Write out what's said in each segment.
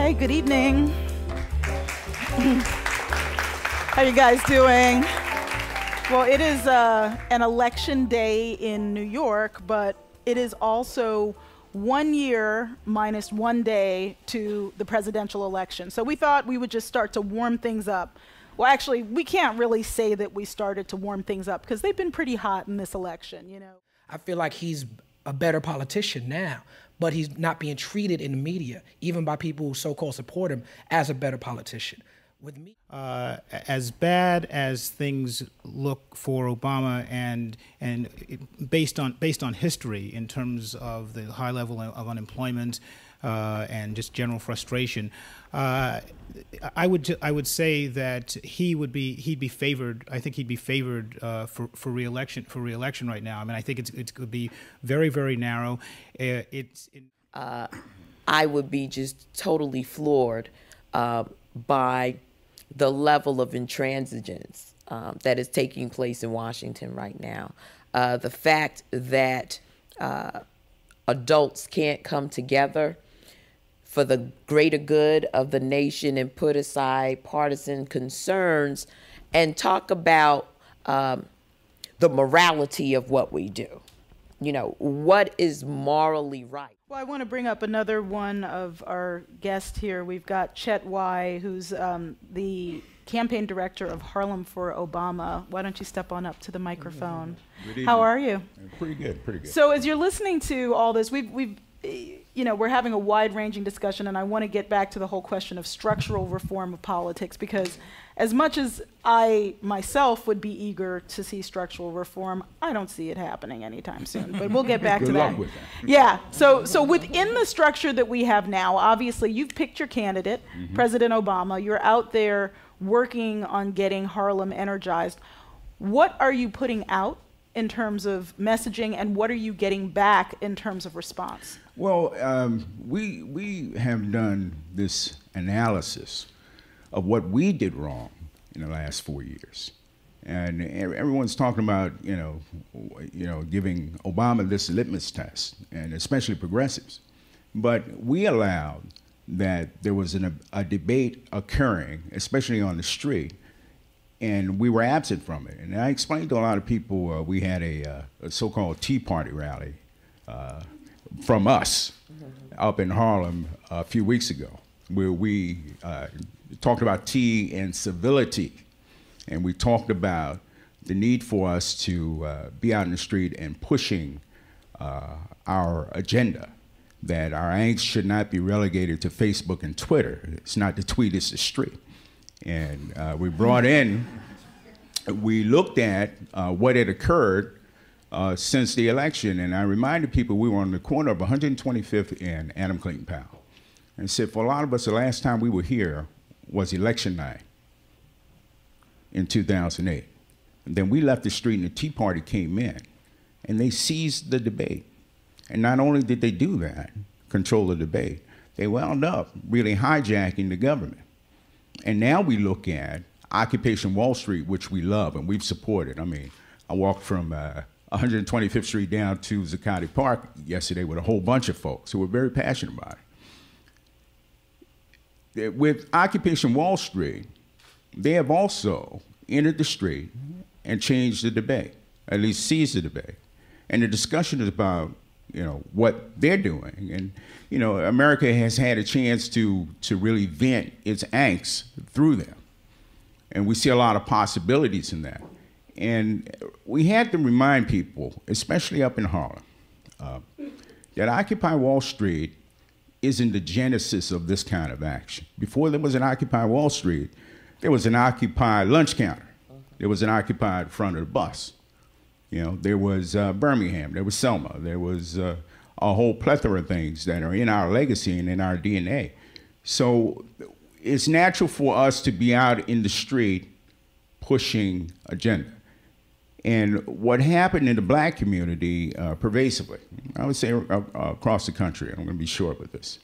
Hi, good evening. How you guys doing? Well, it is an election day in New York, but it is also 1 year minus 1 day to the presidential election. So we thought we would just start to warm things up. Well, actually, we can't really say that we started to warm things up because they've been pretty hot in this election, you know. I feel like he's a better politician now, but he's not being treated in the media, even by people who so-called support him, as a better politician. With me, as bad as things look for Obama, and based on history in terms of the high level of unemployment and just general frustration, I would say that he'd be favored. I think he'd be favored for reelection right now. I mean, I think it could be very, very narrow. I would be just totally floored by the level of intransigence that is taking place in Washington right now. The fact that adults can't come together for the greater good of the nation and put aside partisan concerns and talk about the morality of what we do. You know, what is morally right? Well, I want to bring up another one of our guests here. We've got Chet Y, who's the campaign director of Harlem for Obama. Why don't you step on up to the microphone? Good evening. How are you? Pretty good, pretty good. So as you're listening to all this, we're having a wide-ranging discussion, and I want to get back to the whole question of structural reform of politics, because as much as I myself would be eager to see structural reform, I don't see it happening anytime soon, but we'll get back to that. Good luck with that. Yeah, so within the structure that we have now, obviously you've picked your candidate, President Obama. You're out there working on getting Harlem energized. What are you putting out in terms of messaging, and what are you getting back in terms of response? Well, we have done this analysis of what we did wrong in the last 4 years, and everyone's talking about giving Obama this litmus test, and especially progressives. But we allowed that there was a debate occurring, especially on the street, and we were absent from it. And I explained to a lot of people we had a so-called Tea Party rally from us up in Harlem a few weeks ago, where we talked about tea and civility, and we talked about the need for us to be out in the street and pushing our agenda, that our angst should not be relegated to Facebook and Twitter. It's not the tweet, it's the street. And we looked at what had occurred since the election, and I reminded people we were on the corner of 125th and Adam Clayton Powell. And said, for a lot of us, the last time we were here was election night in 2008. And then we left the street and the Tea Party came in, and they seized the debate. And not only did they do that, control the debate, they wound up really hijacking the government. And now we look at Occupation Wall Street, which we love and we've supported. I mean, I walked from 125th Street down to Zuccotti Park yesterday with a whole bunch of folks who were very passionate about it. With Occupation Wall Street, they have also entered the street and changed the debate, at least seized the debate. And the discussion is about, what they're doing. And, America has had a chance to really vent its angst through them. And we see a lot of possibilities in that. And we had to remind people, especially up in Harlem, that Occupy Wall Street isn't the genesis of this kind of action. Before there was an Occupy Wall Street, there was an Occupy lunch counter. There was an Occupy front of the bus. There was Birmingham, there was Selma, there was a whole plethora of things that are in our legacy and in our DNA. So it's natural for us to be out in the street pushing agenda. And what happened in the black community pervasively, I would say across the country, I'm going to be short with this,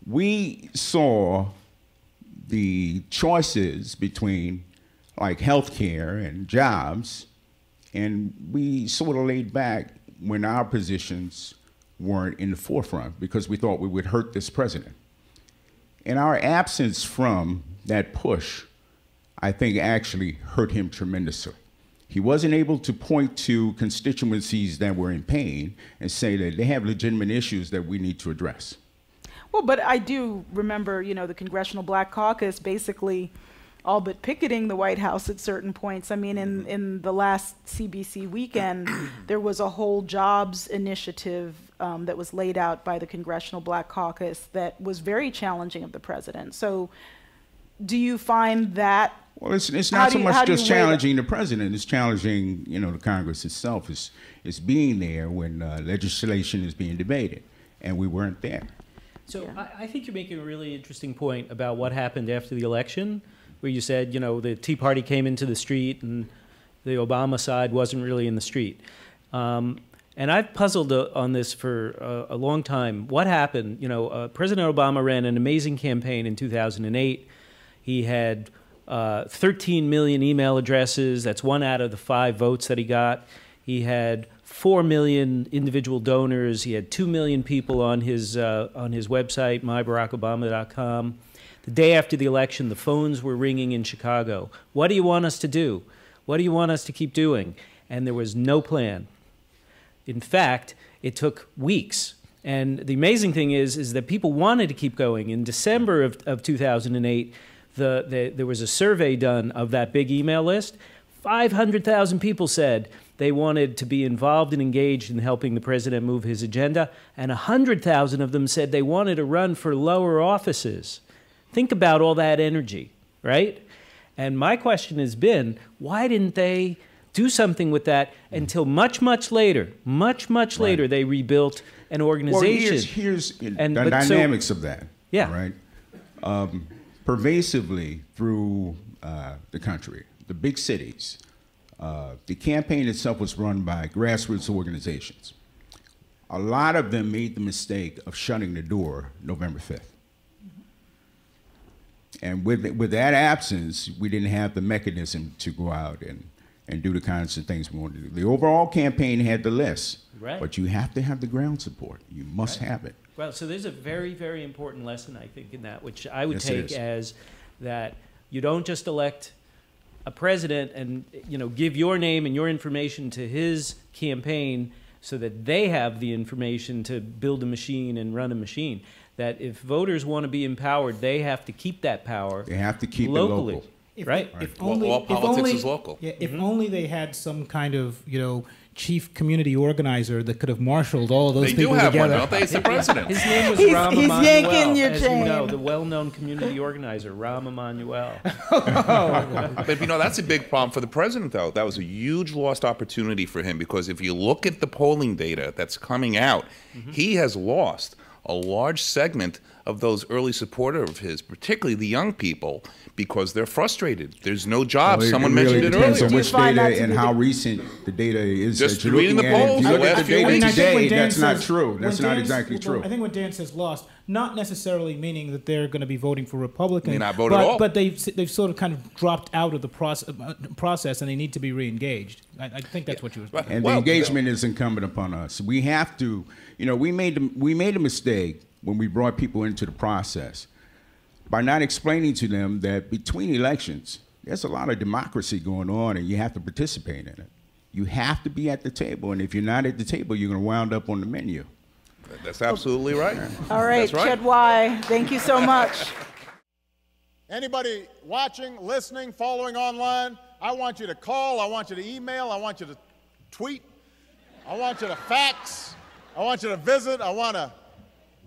we saw the choices between like healthcare and jobs, and we sort of laid back when our positions weren't in the forefront because we thought we would hurt this president. And our absence from that push, I think, actually hurt him tremendously. He wasn't able to point to constituencies that were in pain and say that they have legitimate issues that we need to address. Well, but I do remember, the Congressional Black Caucus basically all but picketing the White House at certain points. I mean, in the last CBC weekend, there was a whole jobs initiative that was laid out by the Congressional Black Caucus that was very challenging of the president. So do you find that? Well, it's not so much just challenging the president. It's challenging, the Congress itself. It's being there when legislation is being debated, and we weren't there. So I think you're making a really interesting point about what happened after the election, where you said, the Tea Party came into the street and the Obama side wasn't really in the street. And I've puzzled on this for a long time. What happened? President Obama ran an amazing campaign in 2008. He had 13 million email addresses. That's 1 out of the 5 votes that he got. He had 4 million individual donors. He had 2 million people on his website, mybarackobama.com. The day after the election, the phones were ringing in Chicago. What do you want us to do? What do you want us to keep doing? And there was no plan. In fact, it took weeks. And the amazing thing is that people wanted to keep going. In December of 2008, there was a survey done of that big email list. 500,000 people said they wanted to be involved and engaged in helping the president move his agenda, and 100,000 of them said they wanted to run for lower offices. Think about all that energy, right? And my question has been, why didn't they do something with that until much, much later? Much later, they rebuilt an organization. Well, here's the dynamics of that. Yeah. Right. Pervasively through the country, the big cities, the campaign itself was run by grassroots organizations. A lot of them made the mistake of shutting the door November 5th. And with that absence, we didn't have the mechanism to go out and do the kinds of things we wanted to do. The overall campaign had the list, but you have to have the ground support. You must have it. Well, so there's a very, very important lesson, I think, in that, which I would take as that you don't just elect a president and give your name and your information to his campaign so that they have the information to build a machine and run a machine. That if voters want to be empowered, they have to keep that power. They have to keep locally. It local. Right? If only, all politics is local. Yeah, if only they had some kind of, chief community organizer that could have marshaled all of those people together. They do have one, don't they? It's the president. His name was Rahm he's Emanuel, yanking your as chain. you know, the well-known community organizer, Rahm Emanuel. But that's a big problem for the president, though. That was a huge lost opportunity for him, because if you look at the polling data that's coming out, he has lost a large segment of those early supporters of his, particularly the young people, because they're frustrated. There's no jobs. Well, Someone really mentioned it depends earlier. on which data and how recent the data is. Just that you're reading looking the at. polls If you the look at last the few data weeks. today, that's not true. That's not exactly true. I think when Dan says lost, not necessarily meaning that they're going to be voting for Republicans. May not vote at all. But they've sort of kind of dropped out of the process, and they need to be re-engaged. I think that's what you were saying. And the engagement is incumbent upon us. We have to, we made a mistake when we brought people into the process by not explaining to them that between elections, there's a lot of democracy going on, and you have to participate in it. You have to be at the table, and if you're not at the table, you're going to wound up on the menu. That's absolutely right. All right, That's right. Ched Y, thank you so much. Anybody watching, listening, following online, I want you to call, I want you to email, I want you to tweet, I want you to fax, I want you to visit, I want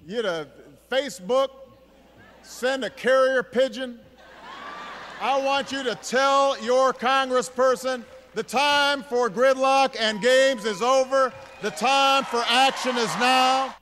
you to Facebook, send a carrier pigeon. I want you to tell your congressperson the time for gridlock and games is over. The time for action is now.